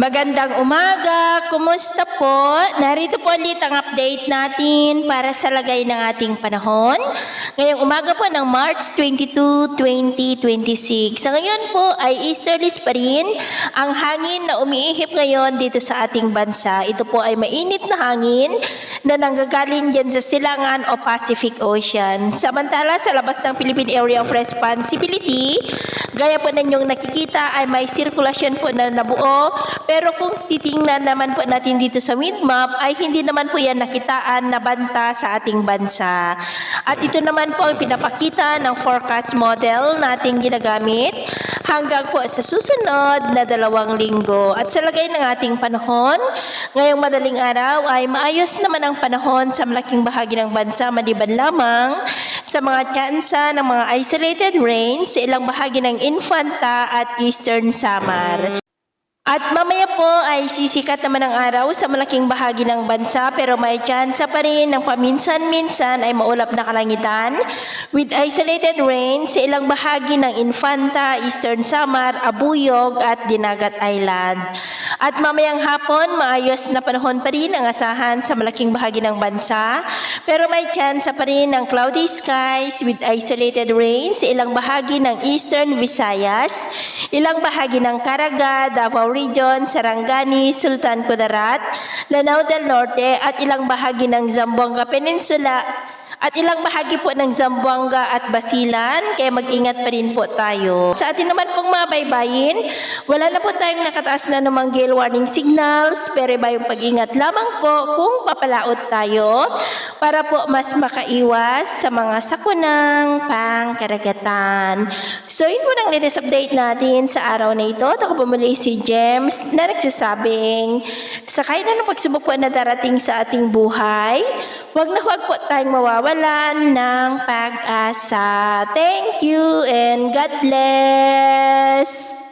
Magandang umaga! Kumusta po? Narito po ulit ang update natin para sa lagay ng ating panahon. Ngayong umaga po ng March 22, 2026. Sa ngayon po ay easterlies pa rin ang hangin na umiihip ngayon dito sa ating bansa. Ito po ay mainit na hangin na nanggagaling dyan sa silangan o Pacific Ocean. Samantala sa labas ng Philippine Area of Responsibility, gaya po ninyong nakikita ay may sirkulasyon po na nabuo. Pero kung titingnan naman po natin dito sa wind map ay hindi naman po yan nakitaan na banta sa ating bansa. At ito naman po ang pinapakita ng forecast model nating ginagamit hanggang po sa susunod na 2 linggo. At sa lagay ng ating panahon, ngayong madaling araw ay maayos naman ang panahon sa malaking bahagi ng bansa maliban lamang sa mga tsansa ng mga isolated rain sa ilang bahagi ng Infanta at Eastern Samar. At mamaya po ay sisikat naman ang araw sa malaking bahagi ng bansa pero may tsansa pa rin ng paminsan-minsan ay maulap na kalangitan with isolated rain sa ilang bahagi ng Infanta, Eastern Samar, Abuyog at Dinagat Island. At mamayang hapon, maayos na panahon pa rin ang asahan sa malaking bahagi ng bansa pero may tsansa pa rin ng cloudy skies with isolated rain sa ilang bahagi ng Eastern Visayas, ilang bahagi ng Caraga, Davao Region, Sarangani, Sultan Kudarat, Lanao del Norte at ilang bahagi ng Zamboanga Peninsula at ilang bahagi po ng Zamboanga at Basilan, kaya mag-ingat pa rin po tayo. Sa atin naman pong mga baybayin, wala na po tayong nakataas na namang gale warning signals, pero iba yung pag-ingat lamang po kung papalaot tayo para po mas makaiwas sa mga sakunang pangkaragatan. So yun po ang latest update natin sa araw na ito. Ako po muli si James na nagsasabing sa kahit anong pagsubok po na darating sa ating buhay, huwag po tayong mawawalan ng pag-asa. Thank you and God bless!